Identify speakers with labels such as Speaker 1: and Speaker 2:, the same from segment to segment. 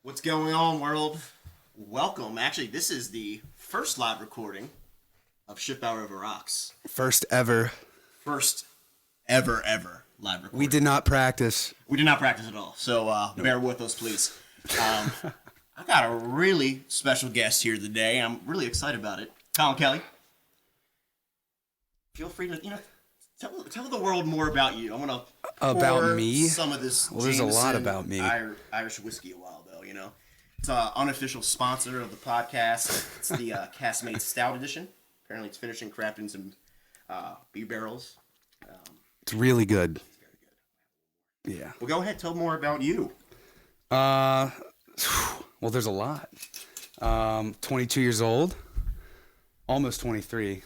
Speaker 1: What's going on, world? Welcome. Actually, this is the first live recording of Schiffbauer Over Rocks.
Speaker 2: First ever.
Speaker 1: First ever live recording.
Speaker 2: We did not practice.
Speaker 1: We did not practice at all, so bear with us, please. I got a really special guest here today. I'm really excited about it. Colin Kelly. Feel free to, tell the world more about you. I want to
Speaker 2: About me?
Speaker 1: Some of this.
Speaker 2: Well, there's a lot about me.
Speaker 1: Irish whiskey a while though. It's an unofficial sponsor of the podcast. It's the Castmate Stout Edition. Apparently, it's finishing crafting some beer barrels.
Speaker 2: It's really good.
Speaker 1: It's very good.
Speaker 2: Yeah.
Speaker 1: Well, go ahead. Tell more about you.
Speaker 2: Well, there's a lot. 22 years old. Almost 23.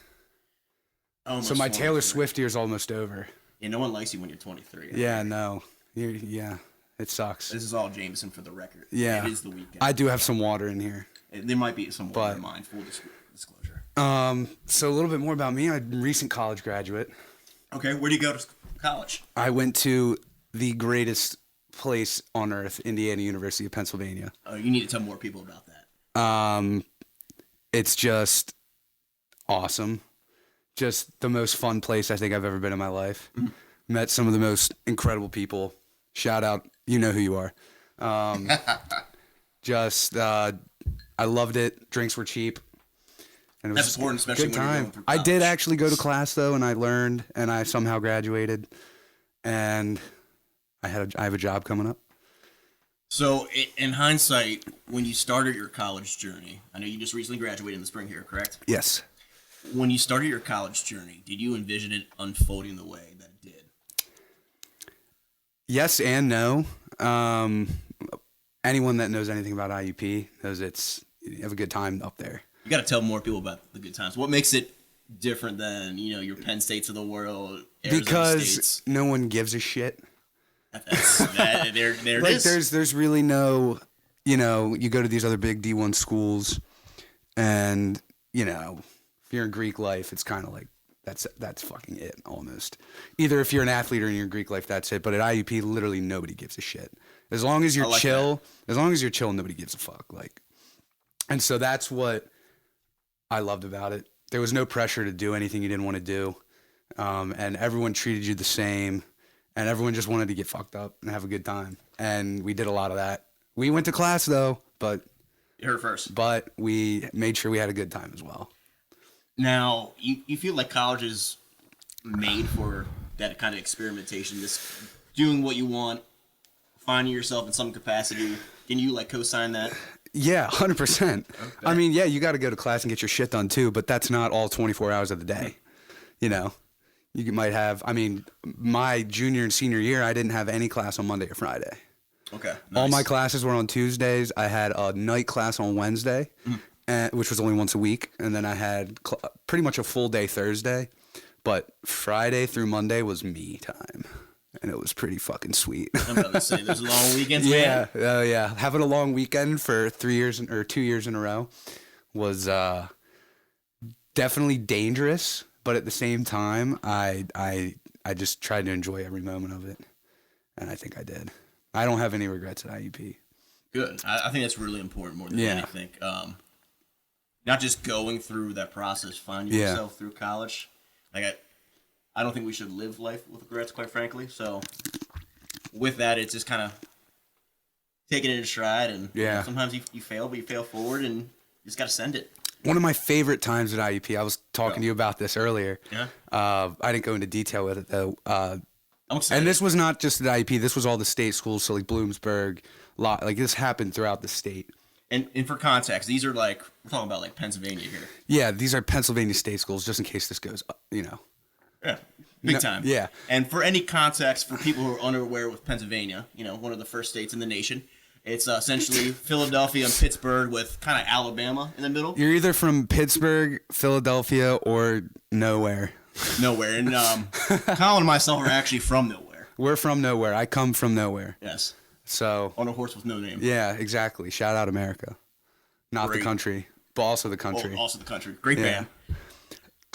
Speaker 1: Almost
Speaker 2: So my
Speaker 1: 23.
Speaker 2: Taylor Swift year's almost over.
Speaker 1: Yeah, no one likes you when you're 23.
Speaker 2: Yeah, no. Yeah, it sucks.
Speaker 1: This is all Jameson for the record.
Speaker 2: Yeah.
Speaker 1: It is the weekend.
Speaker 2: I do have some water in here.
Speaker 1: There might be some water in mine, full disclosure.
Speaker 2: So a little bit more about me. I'm a recent college graduate.
Speaker 1: Okay, where do you go to college?
Speaker 2: I went to the greatest place on earth, Indiana University of Pennsylvania.
Speaker 1: Oh, you need to tell more people about that.
Speaker 2: It's just awesome. Just the most fun place I think I've ever been in my life. Met some of the most incredible people. Shout out, you know who you are. I loved it. Drinks were cheap. And it was
Speaker 1: That's important, especially
Speaker 2: good
Speaker 1: when you're
Speaker 2: time.
Speaker 1: going through
Speaker 2: I
Speaker 1: college.
Speaker 2: did actually go to class though, and I learned, and I somehow graduated, and I have a job coming up.
Speaker 1: So, in hindsight, when you started your college journey, I know you just recently graduated in the spring here, correct?
Speaker 2: Yes.
Speaker 1: When you started your college journey, did you envision it unfolding the way that it did?
Speaker 2: Yes and no. Anyone that knows anything about IUP knows you have a good time up there.
Speaker 1: You got to tell more people about the good times. What makes it different than, your Penn States of the world, Arizona
Speaker 2: Because
Speaker 1: States?
Speaker 2: no one gives a shit.
Speaker 1: There it
Speaker 2: Like
Speaker 1: is.
Speaker 2: there's really no, you go to these other big D1 schools, and if you're in Greek life, it's kind of like that's fucking it almost. Either if you're an athlete or in your Greek life, that's it. But at IUP, literally nobody gives a shit. As long as you're chill, nobody gives a fuck. And so that's what I loved about it. There was no pressure to do anything you didn't want to do, and everyone treated you the same, and everyone just wanted to get fucked up and have a good time. And we did a lot of that. We went to class though, but
Speaker 1: You heard it first.
Speaker 2: but we made sure we had a good time as well.
Speaker 1: Now, you feel like college is made for that kind of experimentation, this doing what you want, finding yourself in some capacity. Can you co-sign that?
Speaker 2: Yeah, 100%.
Speaker 1: Okay.
Speaker 2: I mean, yeah, you got to go to class and get your shit done too, but that's not all 24 hours of the day. You might have, my junior and senior year, I didn't have any class on Monday or Friday.
Speaker 1: Okay.
Speaker 2: All
Speaker 1: Nice.
Speaker 2: my classes were on Tuesdays. I had a night class on Wednesday, which was only once a week. And then I had pretty much a full day Thursday. But Friday through Monday was me time. And it was pretty fucking sweet.
Speaker 1: I'm about to say, there's long weekends,
Speaker 2: Yeah,
Speaker 1: man.
Speaker 2: yeah. Having a long weekend for 2 years in a row was definitely dangerous. But at the same time, I just tried to enjoy every moment of it. And I think I did. I don't have any regrets at IUP.
Speaker 1: Good. I think that's really important more than
Speaker 2: Yeah.
Speaker 1: anything. Not just going through that process, finding
Speaker 2: Yeah.
Speaker 1: yourself through college. I don't think we should live life with regrets, quite frankly. So with that, it's just kind of taking it in stride. And
Speaker 2: Yeah.
Speaker 1: sometimes you fail, but you fail forward, and you just got to send it.
Speaker 2: One of my favorite times at IUP, I was talking to you about this earlier.
Speaker 1: Yeah.
Speaker 2: I didn't go into detail with it, though.
Speaker 1: I'm excited.
Speaker 2: And this was not just at IUP. This was all the state schools, so Bloomsburg. This happened throughout the state.
Speaker 1: And for context, these are we're talking about Pennsylvania here.
Speaker 2: Yeah, these are Pennsylvania state schools, just in case this goes,
Speaker 1: Yeah. Big
Speaker 2: No,
Speaker 1: time.
Speaker 2: yeah.
Speaker 1: And for any context, for people who are unaware with Pennsylvania, one of the first states in the nation, it's essentially Philadelphia and Pittsburgh with kind of Alabama in the middle.
Speaker 2: You're either from Pittsburgh, Philadelphia, or nowhere.
Speaker 1: Nowhere. And Colin and myself are actually from nowhere.
Speaker 2: We're from nowhere. I come from nowhere.
Speaker 1: Yes.
Speaker 2: So,
Speaker 1: On a horse with no name.
Speaker 2: yeah, exactly. Shout out America. Not
Speaker 1: Great.
Speaker 2: the country, but also the country.
Speaker 1: Also the country. Great
Speaker 2: Yeah.
Speaker 1: band.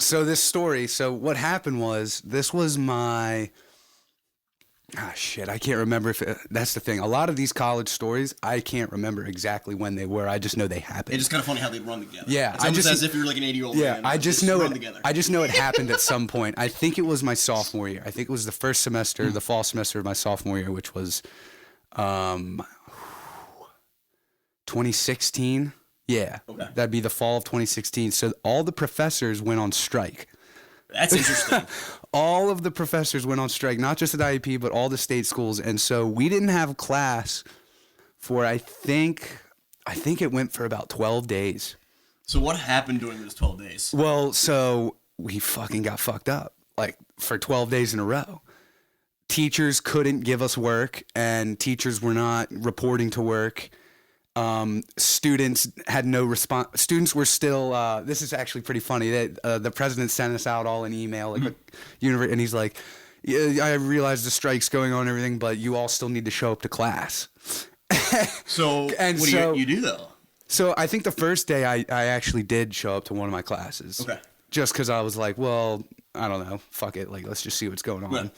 Speaker 2: So what happened was, this was my Ah, shit, I can't remember if that's the thing. A lot of these college stories, I can't remember exactly when they were. I just know they happened.
Speaker 1: It's just kind of funny how they run together.
Speaker 2: Yeah,
Speaker 1: it's almost as if you're like an 80-year-old man.
Speaker 2: I just know it.
Speaker 1: Together.
Speaker 2: I just know it happened at some point. I think it was my sophomore year. I think it was the first semester, the fall semester of my sophomore year, which was 2016. Yeah, okay. That'd be the fall of 2016. So all the professors went on strike.
Speaker 1: That's interesting.
Speaker 2: All of the professors went on strike, not just at IUP, but all the state schools. And so we didn't have class for, I think it went for about 12 days.
Speaker 1: So what happened during those 12 days?
Speaker 2: Well, so we fucking got fucked up, like, for 12 days in a row. Teachers couldn't give us work, and teachers were not reporting to work. Students had no response. Students were still, this is actually pretty funny. The president sent us out all an email, like and he's like, yeah, I realize the strike's going on and everything, but you all still need to show up to class.
Speaker 1: So what do you do though?
Speaker 2: So I think the first day I actually did show up to one of my classes.
Speaker 1: Okay.
Speaker 2: Just because I was like, well, I don't know, fuck it. Like, let's just see what's going on.
Speaker 1: Yeah.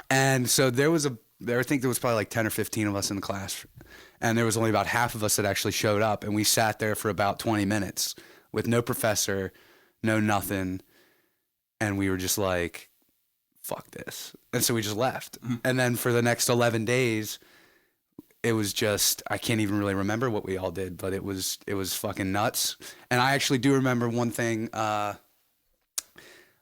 Speaker 2: And so I think there was probably like 10 or 15 of us in the class. And there was only about half of us that actually showed up. And we sat there for about 20 minutes with no professor, no nothing. And we were just like, fuck this. And so we just left. Mm-hmm. And then for the next 11 days, it was just, I can't even really remember what we all did, but it was fucking nuts. And I actually do remember one thing. I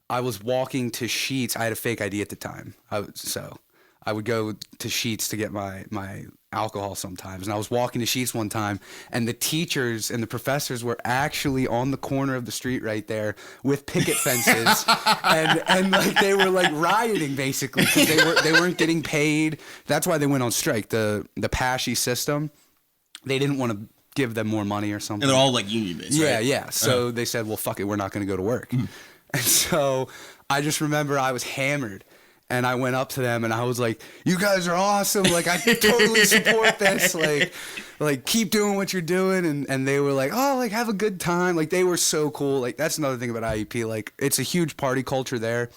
Speaker 2: was walking to Sheetz. I had a fake ID at the time. So I would go to Sheetz to get my alcohol sometimes. And I was walking to Sheetz one time, and the teachers and the professors were actually on the corner of the street right there with picket fences. and like they were like rioting basically because they weren't getting paid. That's why they went on strike. The PASHE system, they didn't want to give them more money or something.
Speaker 1: And they're all like union based,
Speaker 2: yeah,
Speaker 1: right?
Speaker 2: Yeah. So they said, well, fuck it, we're not going to go to work. Mm. And so I just remember I was hammered. And I went up to them and I was like, you guys are awesome. Like, I totally support this. Like keep doing what you're doing. And they were like, oh, like, have a good time. Like, they were so cool. Like, that's another thing about IUP. Like, it's a huge party culture there.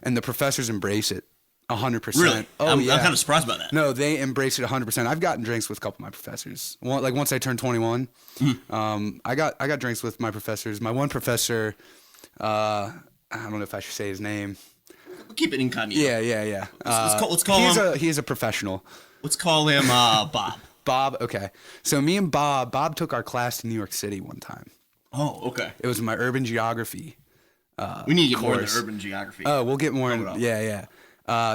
Speaker 2: And the professors embrace it 100%.
Speaker 1: Really?
Speaker 2: Oh,
Speaker 1: I'm
Speaker 2: yeah.
Speaker 1: kind of surprised by that.
Speaker 2: No, they embrace it 100%. I've gotten drinks with a couple of my professors. Like, once I turned 21, I got drinks with my professors. My one professor, I don't know if I should say his name.
Speaker 1: Keep it incognito.
Speaker 2: Yeah.
Speaker 1: Let's call him.
Speaker 2: He's a professional.
Speaker 1: Let's call him Bob.
Speaker 2: Bob. Okay. So me and Bob took our class to New York City one time.
Speaker 1: Oh, okay.
Speaker 2: It was my urban geography.
Speaker 1: We need to get more into urban geography.
Speaker 2: Oh, we'll get more. Yeah.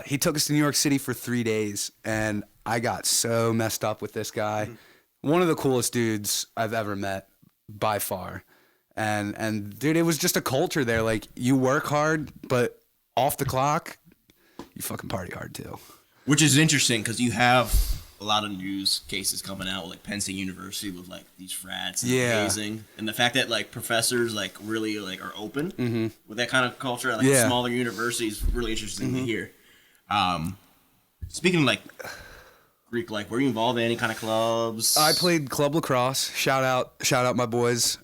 Speaker 2: He took us to New York City for 3 days, and I got so messed up with this guy. Mm-hmm. One of the coolest dudes I've ever met, by far. And dude, it was just a culture there. Like, you work hard, but off the clock, you fucking party hard too.
Speaker 1: Which is interesting because you have a lot of news cases coming out, like Penn State University with like these frats and hazing, and the fact that like professors like really like are open with that kind of culture at like a smaller university is really interesting to hear. Speaking of like Greek, like, were you involved in any kind of clubs?
Speaker 2: I played club lacrosse. Shout out my boys.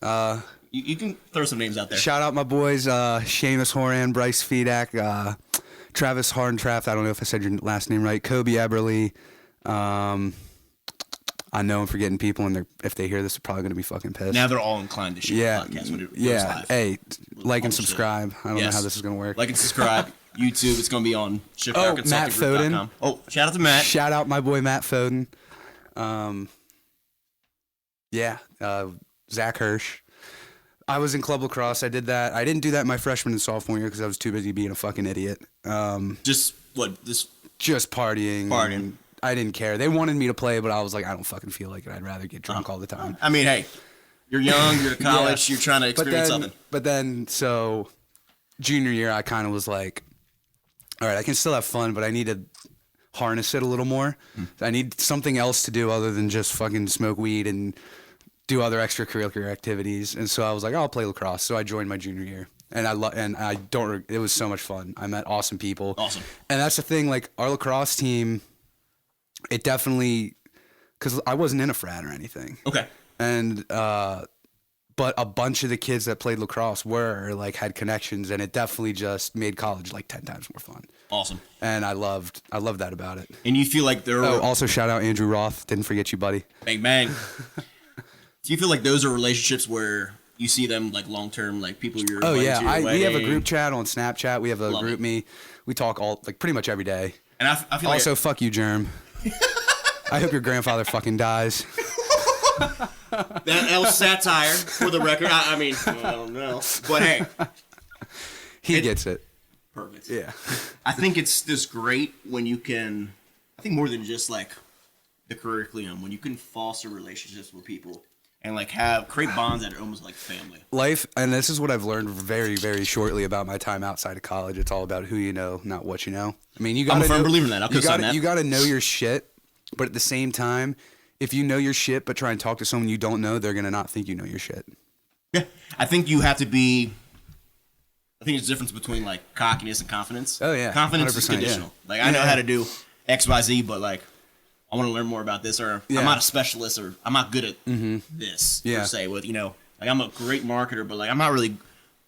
Speaker 1: You can throw some names out there.
Speaker 2: Shout out my boys, Seamus Horan, Bryce Fedak, Travis Hardentraft. I don't know if I said your last name right. Kobe Eberly. I know I'm forgetting people, and if they hear this, they're probably going to be fucking pissed.
Speaker 1: Now they're all inclined to share the podcast when it goes live.
Speaker 2: Hey, like and subscribe. I don't know how this is going to work.
Speaker 1: Like and subscribe. YouTube. It's going to be on
Speaker 2: Matt
Speaker 1: Oh, shout out to Matt.
Speaker 2: Shout out my boy Matt Foden. Zach Hirsch. I was in club lacrosse. I did that. I didn't do that my freshman and sophomore year because I was too busy being a fucking idiot.
Speaker 1: Just
Speaker 2: partying. I didn't care. They wanted me to play, but I was like, I don't fucking feel like it. I'd rather get drunk all the time.
Speaker 1: I mean, hey, you're young. You're at college. You're trying to experience something.
Speaker 2: But then, so junior year, I kind of was like, all right, I can still have fun, but I need to harness it a little more. I need something else to do other than just fucking smoke weed and do other extracurricular activities. And so I was like, I'll play lacrosse. So I joined my junior year, and it was so much fun. I met awesome people.
Speaker 1: Awesome.
Speaker 2: And that's the thing, like, our lacrosse team, it definitely, because I wasn't in a frat or anything.
Speaker 1: Okay.
Speaker 2: And, but but a bunch of the kids that played lacrosse were like had connections, and it definitely just made college like 10 times more fun.
Speaker 1: Awesome.
Speaker 2: And I loved that about it.
Speaker 1: And you feel like there are...
Speaker 2: also shout out Andrew Roth. Didn't forget you, buddy.
Speaker 1: Bang, bang. Do you feel like those are relationships where you see them like long-term, like people you're...
Speaker 2: Oh, yeah. We have a
Speaker 1: wedding?
Speaker 2: group chat on Snapchat. We have a
Speaker 1: Love
Speaker 2: group
Speaker 1: it.
Speaker 2: me. We talk all like pretty much every day.
Speaker 1: And I feel
Speaker 2: Also,
Speaker 1: like...
Speaker 2: fuck you, Germ. I hope your grandfather fucking dies.
Speaker 1: That was satire, for the record. I mean, I don't know. But hey.
Speaker 2: He gets it.
Speaker 1: Perfect.
Speaker 2: Yeah.
Speaker 1: I think it's just great when you can... I think more than just like the curriculum, when you can foster relationships with people and like create bonds that are almost like family.
Speaker 2: Life, and this is what I've learned very, very shortly about my time outside of college. It's all about who you know, not what you know. I mean,
Speaker 1: I'm a firm believer in that. I'll co-sign that.
Speaker 2: You got to know your shit, but at the same time, if you know your shit but try and talk to someone you don't know, they're gonna not think you know your shit.
Speaker 1: Yeah, I think you have to be... I think there's a difference between like cockiness and confidence.
Speaker 2: Oh yeah,
Speaker 1: confidence is conditional.
Speaker 2: Yeah.
Speaker 1: Like I know how to do X, Y, Z, but like I want to learn more about this, or I'm not a specialist, or I'm not good at this per se. With like I'm a great marketer, but like I'm not really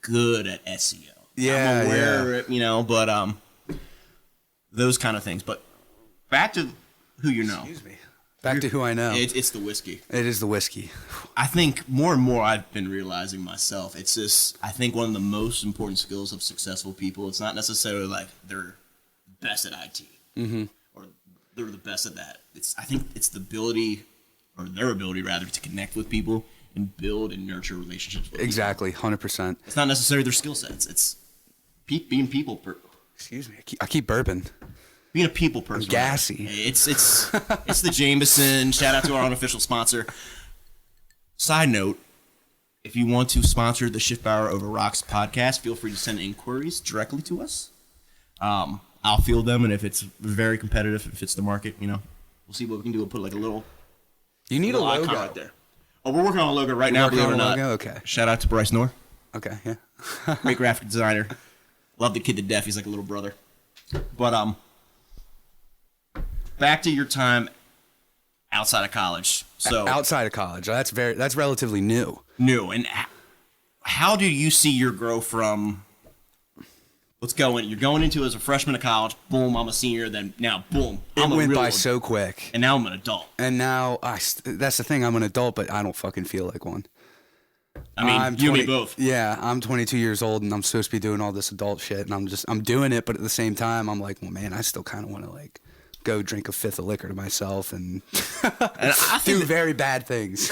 Speaker 1: good at SEO.
Speaker 2: Yeah,
Speaker 1: I'm aware of it, but those kind of things. But back to who you know.
Speaker 2: Excuse me. Back to who I know.
Speaker 1: It's the whiskey.
Speaker 2: It is the whiskey.
Speaker 1: I think more and more I've been realizing myself, it's just, I think one of the most important skills of successful people, it's not necessarily like they're best at IT or they're the best at that. I think it's the ability, or their ability rather, to connect with people and build and nurture relationships with
Speaker 2: Exactly,
Speaker 1: people.
Speaker 2: 100%.
Speaker 1: It's not necessarily their skill sets. It's being people.
Speaker 2: Excuse me. I keep burping.
Speaker 1: Being a people person.
Speaker 2: I'm gassy.
Speaker 1: It's the Jameson. Shout out to our unofficial sponsor. Side note, if you want to sponsor the Schiffbauer Over Rocks podcast, feel free to send inquiries directly to us. I'll field them, and if it's very competitive, if it fits the market, we'll see what we can do. We'll put like a little...
Speaker 2: You need a logo
Speaker 1: icon right there. Oh, we're working on a logo right now, believe it or not.
Speaker 2: Okay.
Speaker 1: Shout out to Bryce Knorr.
Speaker 2: Okay, yeah.
Speaker 1: Great graphic designer. Love the kid to death. He's like a little brother. But back to your time outside of college. So
Speaker 2: outside of college, that's relatively new.
Speaker 1: New. And how did you see your growth from? Let's go in. You're going into as a freshman of college. Boom, I'm a senior. Then now, boom,
Speaker 2: It went by so quick.
Speaker 1: And now I'm an adult.
Speaker 2: And now that's the thing. I'm an adult, but I don't fucking feel like one.
Speaker 1: I mean, you and me both.
Speaker 2: Yeah, I'm 22 years old, and I'm supposed to be doing all this adult shit, and I'm doing it, but at the same time, I'm like, well, man, I still kind of want to like go drink a fifth of liquor to myself and I do very bad things.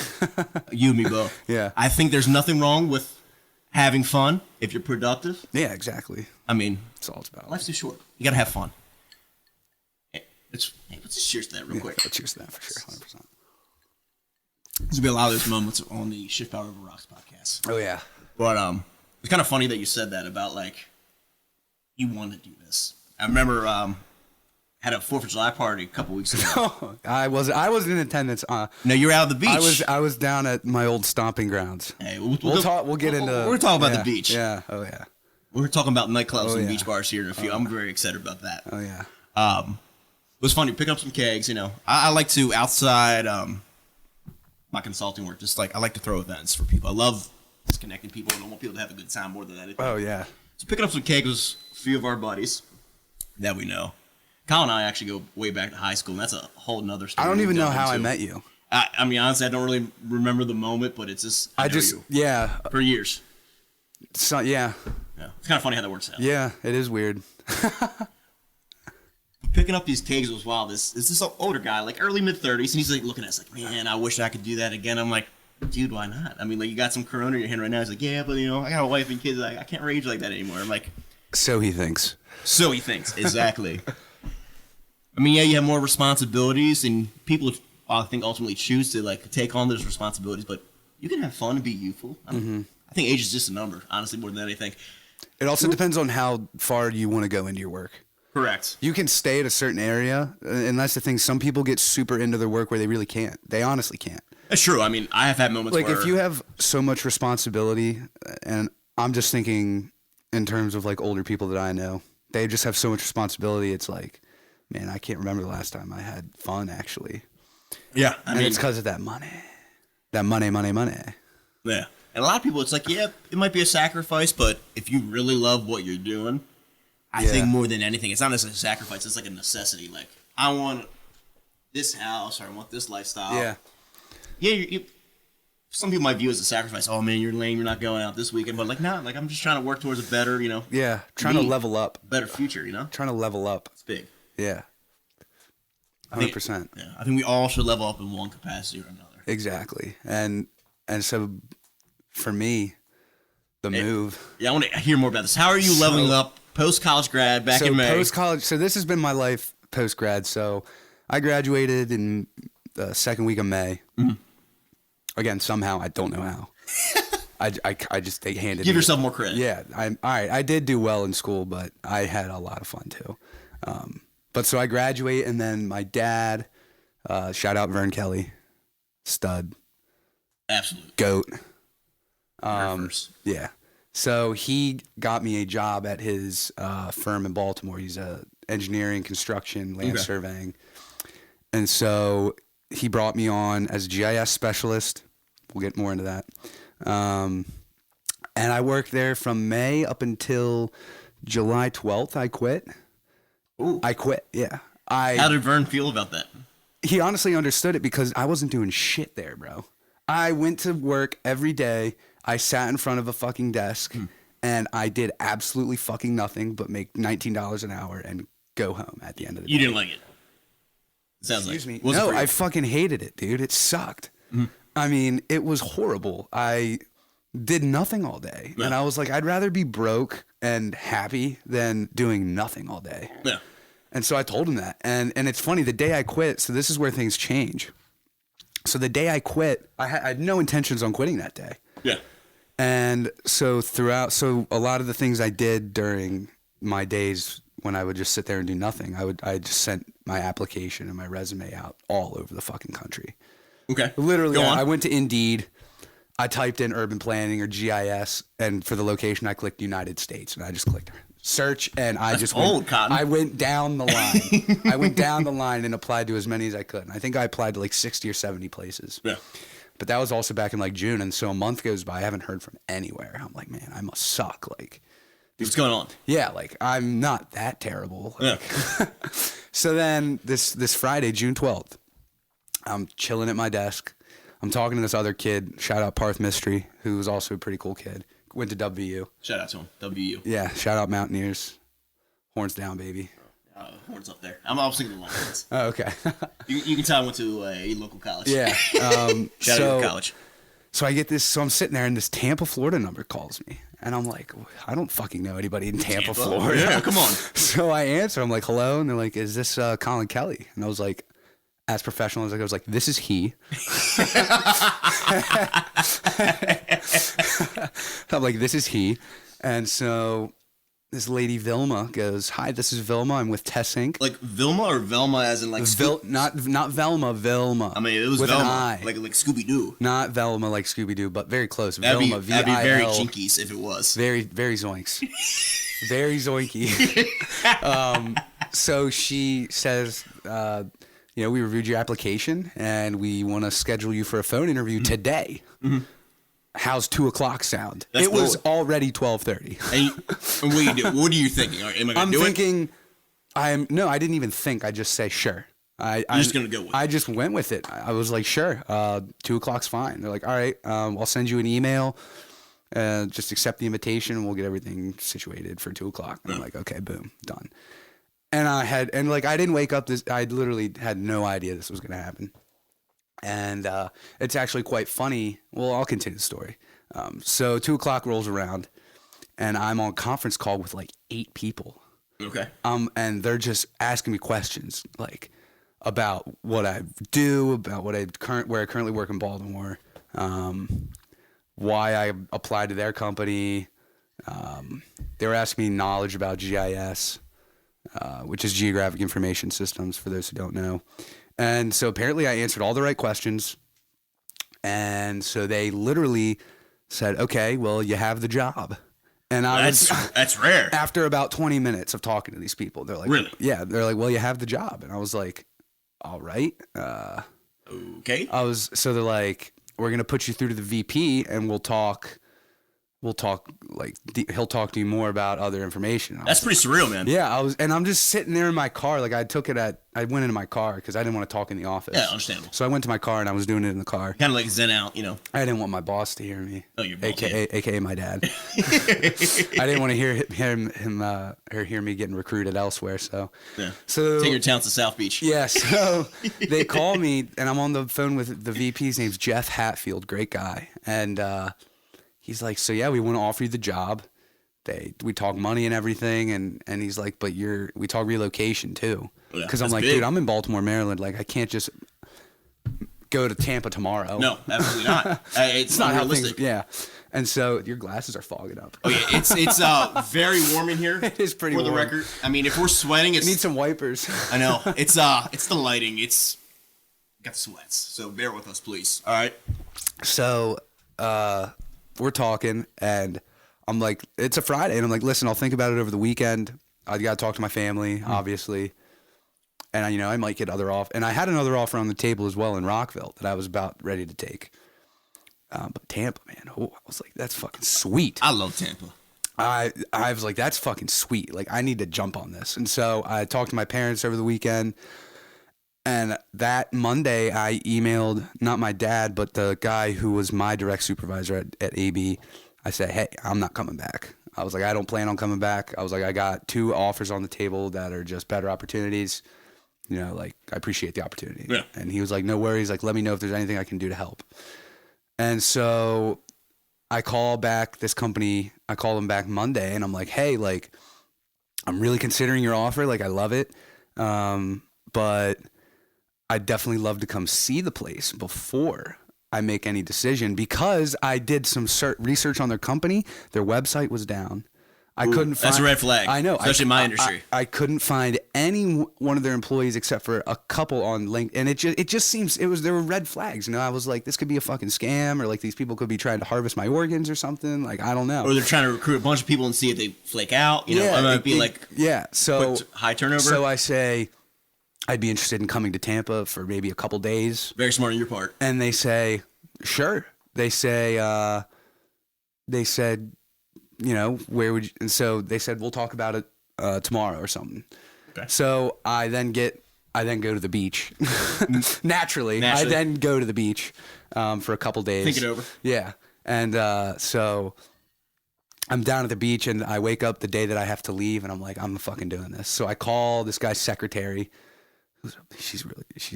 Speaker 1: You and me both.
Speaker 2: Yeah.
Speaker 1: I think there's nothing wrong with having fun if you're productive.
Speaker 2: Yeah, exactly.
Speaker 1: I mean,
Speaker 2: that's all it's about.
Speaker 1: Life's too short. You gotta have fun. Let's just cheers to that real quick.
Speaker 2: Let's cheers to that for sure, 100%.
Speaker 1: There's gonna be a lot of those moments on the Schiffbauer Over Rocks podcast.
Speaker 2: Oh yeah.
Speaker 1: But it's kind of funny that you said that about like you want to do this. I remember had a 4th of July party a couple weeks ago.
Speaker 2: I was in attendance.
Speaker 1: No, you were out at the beach.
Speaker 2: I was down at my old stomping grounds.
Speaker 1: Hey,
Speaker 2: We'll get into.
Speaker 1: We're talking about the beach.
Speaker 2: Yeah. Oh yeah.
Speaker 1: We're talking about nightclubs and beach bars here in a few. I'm very excited about that.
Speaker 2: Oh yeah.
Speaker 1: It was fun. You pick up some kegs. I like to outside my consulting work. Just like I like to throw events for people. I love just connecting people, and I want people to have a good time more than anything.
Speaker 2: Oh yeah.
Speaker 1: So picking up some kegs was a few of our buddies that we know. Colin and I actually go way back to high school, and that's a whole nother story.
Speaker 2: I don't even know how I met you.
Speaker 1: I mean, honestly, I don't really remember the moment, but it's just I know you for years.
Speaker 2: So yeah.
Speaker 1: Yeah, it's kind of funny how that works out.
Speaker 2: Yeah, it is weird.
Speaker 1: Picking up these kegs was wild. This older guy, like early mid-30s, and he's like looking at us like, man, I wish I could do that again. I'm like, dude, why not? I mean, like you got some Corona in your hand right now. He's like, yeah, but I got a wife and kids. Like, I can't rage like that anymore. I'm like,
Speaker 2: so he thinks.
Speaker 1: Exactly. I mean, yeah, you have more responsibilities, and people, I think, ultimately choose to like take on those responsibilities. But you can have fun and be youthful. I think age is just a number, honestly, more than anything.
Speaker 2: It also depends on how far you want to go into your work.
Speaker 1: Correct.
Speaker 2: You can stay at a certain area, and that's the thing. Some people get super into their work where they really can't. They honestly can't.
Speaker 1: That's true. I mean, I have had moments
Speaker 2: like
Speaker 1: where...
Speaker 2: if you have so much responsibility, and I'm just thinking in terms of like older people that I know, they just have so much responsibility. It's like, man, I can't remember the last time I had fun, actually.
Speaker 1: Yeah.
Speaker 2: I mean, it's because of that money. That money.
Speaker 1: Yeah. And a lot of people, it's like, yeah, it might be a sacrifice, but if you really love what you're doing, I think more than anything, it's not necessarily a sacrifice. It's like a necessity. Like, I want this house or I want this lifestyle.
Speaker 2: Yeah.
Speaker 1: Yeah, some people might view it as a sacrifice. Oh, man, you're lame. You're not going out this weekend. But, like, nah, like, I'm just trying to work towards a better,
Speaker 2: Yeah, trying to level up.
Speaker 1: Better future,
Speaker 2: Trying to level up.
Speaker 1: It's big.
Speaker 2: Yeah. 100%.
Speaker 1: Yeah, I think we all should level up in one capacity or another.
Speaker 2: Exactly. And so for me, the move.
Speaker 1: Yeah, I want to hear more about this. How are you leveling up post-college grad back in May?
Speaker 2: Post-college. So this has been my life post-grad. So I graduated in the second week of May. Mm-hmm. Again, somehow, I don't know how. I just, they handed
Speaker 1: Give
Speaker 2: me.
Speaker 1: yourself more credit.
Speaker 2: Yeah. All right. I did do well in school, but I had a lot of fun too. But so I graduate, and then my dad, shout out Vern Kelly, stud.
Speaker 1: Absolutely.
Speaker 2: Goat. Yeah. So he got me a job at his firm in Baltimore. He's a engineering, construction, land surveying. And so he brought me on as a GIS specialist. We'll get more into that. And I worked there from May up until July 12th. I quit.
Speaker 1: Ooh.
Speaker 2: I quit, yeah.
Speaker 1: How did Vern feel about that?
Speaker 2: He honestly understood it because I wasn't doing shit there, bro. I went to work every day. I sat in front of a fucking desk, and I did absolutely fucking nothing but make $19 an hour and go home at the end of the day.
Speaker 1: You didn't like it? Sounds
Speaker 2: Excuse
Speaker 1: like.
Speaker 2: me. No, I fucking hated it, dude. It sucked. Mm-hmm. I mean, it was horrible. I did nothing all day. Yeah. And I was like, I'd rather be broke and happy than doing nothing all day.
Speaker 1: Yeah.
Speaker 2: And so I told him that. And it's funny, the day I quit, so this is where things change. So the day I quit, I had no intentions on quitting that day.
Speaker 1: Yeah.
Speaker 2: And so a lot of the things I did during my days when I would just sit there and do nothing, I just sent my application and my resume out all over the fucking country.
Speaker 1: Okay.
Speaker 2: Literally, I went to Indeed. I typed in urban planning or GIS, and for the location, I clicked United States, and I just clicked search, and I went down the line. I went down the line and applied to as many as I could. And I think I applied to like 60 or 70 places.
Speaker 1: Yeah.
Speaker 2: But that was also back in like June, and so a month goes by, I haven't heard from anywhere. I'm like, man, I must suck. Like,
Speaker 1: what's going on?
Speaker 2: Yeah, like I'm not that terrible. Like, yeah. So then this Friday, June 12th, I'm chilling at my desk. I'm talking to this other kid, shout out Parth Mystery, who was also a pretty cool kid. Went to WU.
Speaker 1: Shout out to him, WU.
Speaker 2: Yeah, shout out Mountaineers. Horns down, baby.
Speaker 1: Horns up there. I'm thinking the Longhorns.
Speaker 2: Oh, okay.
Speaker 1: you can tell I went to a local college.
Speaker 2: Yeah.
Speaker 1: Shout out to college.
Speaker 2: So I get this, so I'm sitting there and this Tampa, Florida number calls me. And I'm like, I don't fucking know anybody in Tampa, Florida.
Speaker 1: Yeah, come on.
Speaker 2: So I answer, I'm like, hello? And they're like, is this Colin Kelly? And I was like, as professional as I was like, this is he. I'm like, this is he. And so this lady Vilma goes, hi, this is Vilma. I'm with Tess Inc.
Speaker 1: Like Vilma or Velma as in like...
Speaker 2: not Velma, Vilma.
Speaker 1: I mean, it was
Speaker 2: with
Speaker 1: Velma.
Speaker 2: An I.
Speaker 1: Like Scooby-Doo.
Speaker 2: Not Velma like Scooby-Doo, but very close.
Speaker 1: That'd
Speaker 2: Vilma,
Speaker 1: That'd be very
Speaker 2: V-I-L.
Speaker 1: jinkies if it was.
Speaker 2: Very, very zoinks. Very zoinky. So she says... we reviewed your application and we want to schedule you for a phone interview today. Mm-hmm. How's 2:00 sound?
Speaker 1: That's
Speaker 2: it was already 12:30.
Speaker 1: And what are you thinking? Right, am I going to do it?
Speaker 2: I didn't even think. I just say sure.
Speaker 1: You're just going to go with it.
Speaker 2: I just went with it. I was like, sure. 2:00's fine. They're like, all right, I'll send you an email. Just accept the invitation and we'll get everything situated for 2:00. And I'm like, okay, boom, done. And I didn't wake up I literally had no idea this was going to happen. And it's actually quite funny. Well, I'll continue the story. So 2:00 rolls around and I'm on a conference call with like 8 people.
Speaker 1: Okay.
Speaker 2: And they're just asking me questions like about what I do, about where I currently work in Baltimore, why I applied to their company. They were asking me knowledge about GIS. Which is Geographic Information Systems, for those who don't know. And so apparently I answered all the right questions. And so they literally said, okay, well, you have the job. And
Speaker 1: that's rare.
Speaker 2: After about 20 minutes of talking to these people, they're like,
Speaker 1: really?
Speaker 2: Yeah. They're like, well, you have the job. And I was like, all right.
Speaker 1: Okay.
Speaker 2: So they're like, we're gonna put you through to the VP, and we'll talk. Like he'll talk to you more about other information.
Speaker 1: That's pretty surreal, man.
Speaker 2: Yeah, I'm just sitting there in my car. Like I went into my car because I didn't want to talk in the office.
Speaker 1: Yeah, understandable.
Speaker 2: So I went to my car and I was doing it in the car.
Speaker 1: Kind of like zen out, you know.
Speaker 2: I didn't want my boss to hear me.
Speaker 1: Oh, your boss.
Speaker 2: AKA my dad. I didn't want to hear me getting recruited elsewhere. So
Speaker 1: yeah.
Speaker 2: So
Speaker 1: take your talents to South Beach.
Speaker 2: Yeah. So they call me and I'm on the phone with the VP. His name's Jeff Hatfield, great guy, and he's like, so yeah, we want to offer you the job. We talk money and everything, and he's like, but we talk relocation too. Because I'm like, big. Dude, I'm in Baltimore, Maryland. Like, I can't just go to Tampa tomorrow.
Speaker 1: No, absolutely not. It's not realistic.
Speaker 2: Yeah. And so your glasses are fogging up.
Speaker 1: Oh yeah, it's very warm in here.
Speaker 2: It is pretty
Speaker 1: warm. For the record, I mean, if we're sweating, it's
Speaker 2: need some wipers.
Speaker 1: I know. It's the lighting. It's got sweats. So bear with us, please. All right.
Speaker 2: So we're talking, and I'm like, it's a Friday, and I'm like, listen, I'll think about it over the weekend. I got to talk to my family, obviously, and I might get other off. And I had another offer on the table as well in Rockville that I was about ready to take. But Tampa, man, I was like, that's fucking sweet.
Speaker 1: I love Tampa.
Speaker 2: I was like, that's fucking sweet. Like, I need to jump on this. And so I talked to my parents over the weekend. And that Monday, I emailed, not my dad, but the guy who was my direct supervisor at AB. I said, hey, I'm not coming back. I was like, I don't plan on coming back. I was like, I got 2 offers on the table that are just better opportunities. Like, I appreciate the opportunity.
Speaker 1: Yeah.
Speaker 2: And he was like, no worries. Like, let me know if there's anything I can do to help. And so I call back this company. I call them back Monday, and I'm like, hey, like, I'm really considering your offer. Like, I love it. But I'd definitely love to come see the place before I make any decision, because I did some research on their company. Their website was down. I couldn't find.
Speaker 1: That's a red flag.
Speaker 2: I know,
Speaker 1: especially in my industry.
Speaker 2: I couldn't find any one of their employees except for a couple on LinkedIn, and it just seems there were red flags. I was like, this could be a fucking scam, or like these people could be trying to harvest my organs or something. Like, I don't know.
Speaker 1: Or they're trying to recruit a bunch of people and see if they flake out. It might be like
Speaker 2: so
Speaker 1: high turnover.
Speaker 2: So I say, I'd be interested in coming to Tampa for maybe a couple days.
Speaker 1: Very smart on your part.
Speaker 2: And they say, sure. They said, where would you? And so they said, we'll talk about it tomorrow or something. Okay. So I then go to the beach. Naturally. I then go to the beach for a couple days.
Speaker 1: Think it over.
Speaker 2: Yeah. And so I'm down at the beach, and I wake up the day that I have to leave, and I'm like, I'm fucking doing this. So I call this guy's secretary. She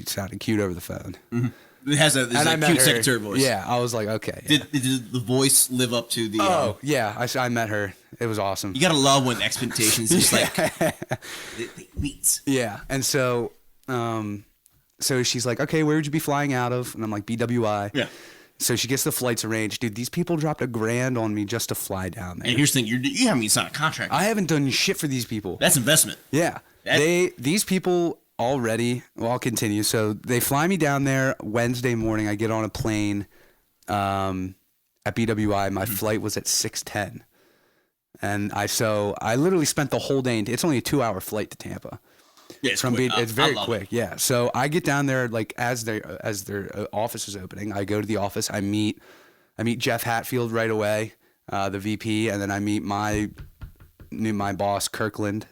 Speaker 2: sounded cute over the phone.
Speaker 1: Mm-hmm. It has a cute secretary voice.
Speaker 2: Yeah, I was like, okay. Yeah.
Speaker 1: Did the voice live up to the?
Speaker 2: Oh yeah, I met her. It was awesome.
Speaker 1: You gotta love when expectations just like they meet.
Speaker 2: Yeah, and so she's like, okay, where would you be flying out of? And I'm like, BWI. Yeah. So she gets the flights arranged. Dude, these people dropped $1,000 on me just to fly down there.
Speaker 1: And here's the thing: you haven't even signed a contract.
Speaker 2: I haven't done shit for these people.
Speaker 1: That's investment.
Speaker 2: Yeah, these people. Already, well, I'll continue. So they fly me down there Wednesday morning. I get on a plane at BWI. My flight was at 6:10, and I literally spent the whole day. It's only a 2-hour flight to Tampa.
Speaker 1: Yeah,
Speaker 2: it's very quick. Yeah. So I get down there like as their office is opening. I go to the office. I meet Jeff Hatfield right away, the VP, and then I meet my boss Kirkland.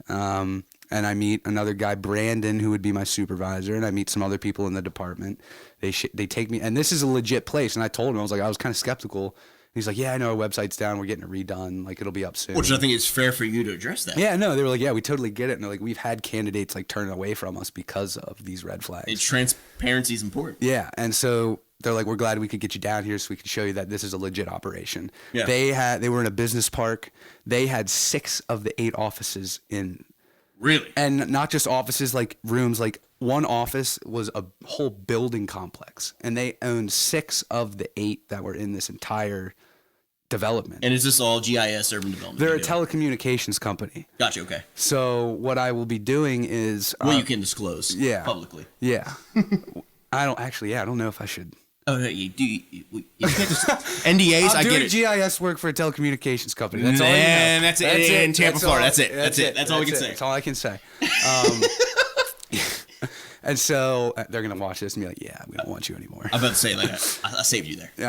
Speaker 2: And I meet another guy, Brandon, who would be my supervisor, and I meet some other people in the department. They take me, and this is a legit place. And I told him, I was kind of skeptical. He's like, yeah, I know our website's down. We're getting it redone. Like, it'll be up soon.
Speaker 1: Which I think is fair for you to address that.
Speaker 2: Yeah, no, they were like, yeah, we totally get it. And they're like, we've had candidates like turn away from us because of these red flags.
Speaker 1: And transparency is important.
Speaker 2: Yeah, and so they're like, we're glad we could get you down here so we can show you that this is a legit operation. Yeah. They were in a business park. They had 6 of the 8 offices in.
Speaker 1: Really?
Speaker 2: And not just offices, like rooms, like one office was a whole building complex, and they owned 6 of the 8 that were in this entire development.
Speaker 1: And is this all GIS urban development?
Speaker 2: They're a telecommunications company.
Speaker 1: Gotcha, okay.
Speaker 2: So what I will be doing is...
Speaker 1: Well, you can disclose publicly.
Speaker 2: Yeah. I don't know if I should...
Speaker 1: Oh, you do. You can't just NDAs. I get it.
Speaker 2: I'm doing GIS work for a telecommunications company. That's all you know.
Speaker 1: And that's it. In Tampa, Florida. That's it. That's all we can say.
Speaker 2: That's all I can say. And so they're gonna watch this and be like, "Yeah, we don't want you anymore."
Speaker 1: I'm about to say, like, I saved you there.
Speaker 2: All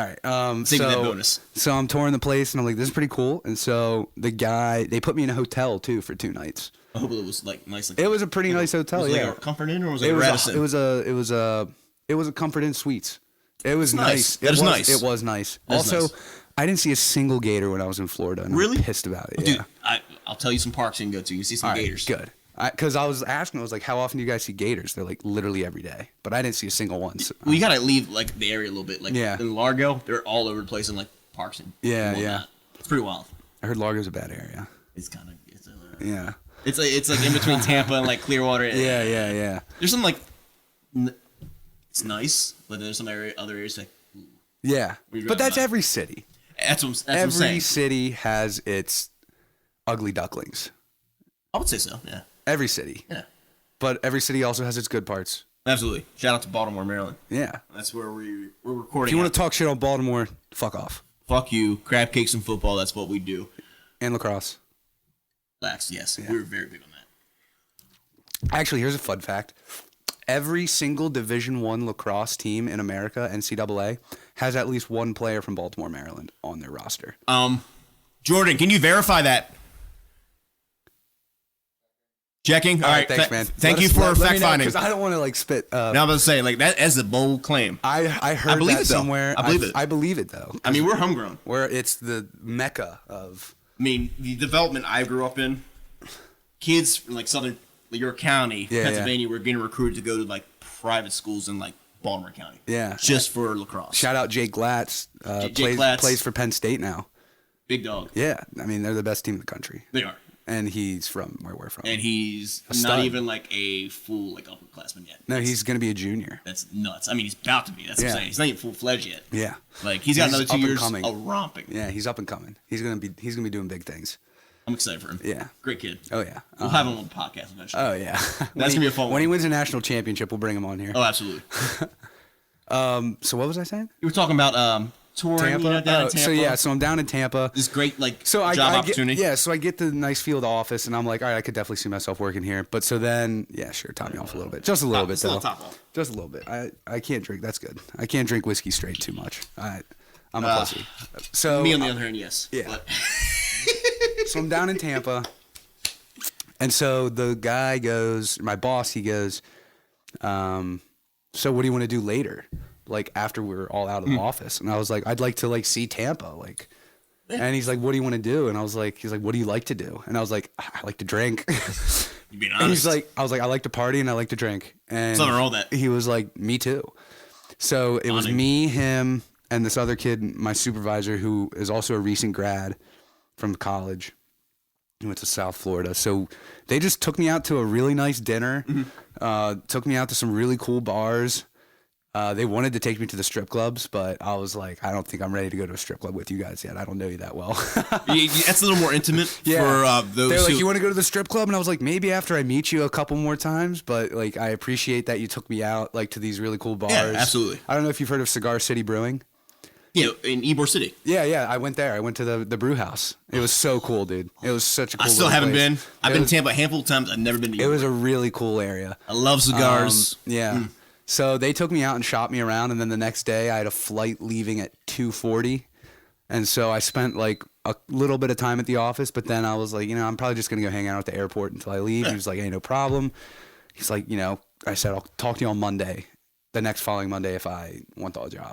Speaker 2: right.
Speaker 1: Saved you that bonus.
Speaker 2: So I'm touring the place, and I'm like, "This is pretty cool." And so the guy, they put me in a hotel too for 2 nights.
Speaker 1: I hope it was like nice. Like,
Speaker 2: It was a pretty nice hotel.
Speaker 1: Was it
Speaker 2: Yeah.
Speaker 1: like a Comfort Inn or was it,
Speaker 2: It
Speaker 1: a
Speaker 2: was
Speaker 1: Radisson?
Speaker 2: it was a Comfort Inn Suites. It was
Speaker 1: nice.
Speaker 2: nice.
Speaker 1: That is nice.
Speaker 2: It was nice.
Speaker 1: That is
Speaker 2: Also,
Speaker 1: nice.
Speaker 2: I didn't see a single gator when I was in Florida. And
Speaker 1: Really?
Speaker 2: I'm pissed about it.
Speaker 1: Dude,
Speaker 2: Yeah.
Speaker 1: I'll tell you some parks you can go to. You can see some
Speaker 2: All right,
Speaker 1: gators.
Speaker 2: good. Because I was asking, I was like, how often do you guys see gators? They're like literally every day. But I didn't see a single one. So,
Speaker 1: Well, you gotta leave like the area a little bit. Like
Speaker 2: Yeah.
Speaker 1: in Largo, they're all over the place in like parks and
Speaker 2: Yeah,
Speaker 1: whatnot.
Speaker 2: yeah.
Speaker 1: It's pretty wild.
Speaker 2: I heard Largo's a bad area.
Speaker 1: It's kind of
Speaker 2: Yeah.
Speaker 1: it's like in between Tampa and like Clearwater.
Speaker 2: Yeah.
Speaker 1: There's some like it's nice, but there's some other areas like
Speaker 2: Yeah.
Speaker 1: We'd
Speaker 2: But that's
Speaker 1: rather not.
Speaker 2: every city.
Speaker 1: that's what I'm
Speaker 2: Every
Speaker 1: saying.
Speaker 2: city has its ugly ducklings.
Speaker 1: I would say so. Yeah.
Speaker 2: Every city.
Speaker 1: Yeah.
Speaker 2: But every city also has its good parts.
Speaker 1: Absolutely. Shout out to Baltimore, Maryland.
Speaker 2: Yeah.
Speaker 1: That's where we're recording.
Speaker 2: If you want
Speaker 1: at.
Speaker 2: to talk shit on Baltimore, fuck off.
Speaker 1: Fuck you, crab cakes and football. That's what we do.
Speaker 2: And lacrosse.
Speaker 1: Relax. Yes,
Speaker 2: Yeah.
Speaker 1: we're very big on that.
Speaker 2: Actually, here's a fun fact. Every single Division I lacrosse team in America, NCAA, has at least one player from Baltimore, Maryland on their roster.
Speaker 1: Jordan, can you verify that? Checking. All right,
Speaker 2: thanks, man.
Speaker 1: Thank you for fact finding.
Speaker 2: Because I don't want to like spit.
Speaker 1: Now I'm about to say like that as a bold claim.
Speaker 2: I heard
Speaker 1: believe
Speaker 2: that
Speaker 1: it, though.
Speaker 2: somewhere.
Speaker 1: I believe it.
Speaker 2: I believe it though.
Speaker 1: I mean, we're homegrown.
Speaker 2: Where it's the mecca of.
Speaker 1: I mean, the development I grew up in, kids from like southern York County,
Speaker 2: Yeah,
Speaker 1: Pennsylvania, were getting recruited to go to like private schools in like Baltimore County.
Speaker 2: Yeah.
Speaker 1: Just for lacrosse.
Speaker 2: Shout out Jake Glatz.
Speaker 1: Jake Glatz.
Speaker 2: Plays for Penn State now.
Speaker 1: Big dog.
Speaker 2: Yeah, I mean they're the best team in the country,
Speaker 1: They are.
Speaker 2: and he's from where we're from.
Speaker 1: And he's
Speaker 2: A
Speaker 1: not
Speaker 2: stud.
Speaker 1: even like a full like upperclassman yet.
Speaker 2: No, he's gonna be a junior.
Speaker 1: That's nuts. I mean, he's about to be. That's what I'm
Speaker 2: Yeah.
Speaker 1: saying. He's not even full fledged yet.
Speaker 2: Yeah,
Speaker 1: Like he's got
Speaker 2: He's
Speaker 1: another
Speaker 2: up
Speaker 1: 2
Speaker 2: and
Speaker 1: years
Speaker 2: coming.
Speaker 1: of romping.
Speaker 2: yeah, he's up and coming. He's gonna be doing big things.
Speaker 1: I'm excited for him.
Speaker 2: Yeah.
Speaker 1: Great kid.
Speaker 2: Oh yeah.
Speaker 1: We'll have him on the podcast eventually.
Speaker 2: Oh yeah.
Speaker 1: That's gonna be a fun
Speaker 2: When
Speaker 1: one.
Speaker 2: he wins a national championship, we'll bring him on here.
Speaker 1: Oh, absolutely.
Speaker 2: So what was I saying?
Speaker 1: You were talking about touring, you know, down in Tampa.
Speaker 2: So yeah, so I'm down in Tampa.
Speaker 1: This great like
Speaker 2: So
Speaker 1: job
Speaker 2: I
Speaker 1: opportunity.
Speaker 2: so I get the nice field office, and I'm like, all right, I could definitely see myself working here. But so then, yeah, sure, top me off a little bit, just a little bit
Speaker 1: Still
Speaker 2: though,
Speaker 1: top off.
Speaker 2: just a little bit. I can't drink. That's good. I can't drink whiskey straight too much. I'm a pussy. So
Speaker 1: Me on the other hand, yes.
Speaker 2: Yeah.
Speaker 1: But
Speaker 2: so I'm down in Tampa, and so the guy goes, my boss, he goes, so what do you want to do later? Like after we're all out of the office. And I was like, I'd like to like see Tampa. Like, and he's like, what do you want to do? And I was like, he's like, what do you like to do? And I was like, I like to drink.
Speaker 1: you being
Speaker 2: And
Speaker 1: honest.
Speaker 2: he's like, I was like, I like to party and I like to drink. And
Speaker 1: Something wrong with that.
Speaker 2: he was like, me too. So it was
Speaker 1: Bonding.
Speaker 2: me, him, and this other kid, my supervisor, who is also a recent grad from college. He went to South Florida. So they just took me out to a really nice dinner, took me out to some really cool bars. They wanted to take me to the strip clubs, but I was like, I don't think I'm ready to go to a strip club with you guys yet. I don't know you that well.
Speaker 1: That's a little more intimate for those
Speaker 2: They're like,
Speaker 1: who...
Speaker 2: you want to go to the strip club? And I was like, maybe after I meet you a couple more times, but like, I appreciate that you took me out like to these really cool bars.
Speaker 1: Yeah, absolutely.
Speaker 2: I don't know if you've heard of Cigar City Brewing.
Speaker 1: Yeah, in Ybor City.
Speaker 2: Yeah, I went there. I went to the brew house. It was so cool, dude. It was such a cool
Speaker 1: I still
Speaker 2: little
Speaker 1: haven't
Speaker 2: place.
Speaker 1: been. I've been to Tampa a handful of times. I've never been to
Speaker 2: It
Speaker 1: Ybor.
Speaker 2: was a really cool area.
Speaker 1: I love cigars.
Speaker 2: Yeah. So they took me out and shot me around, and then the next day I had a flight leaving at 2:40, and so I spent like a little bit of time at the office, but then I was like, I'm probably just gonna go hang out at the airport until I leave. He was like, hey, no problem. He's like, I said I'll talk to you on Monday, the next following Monday if I want the job.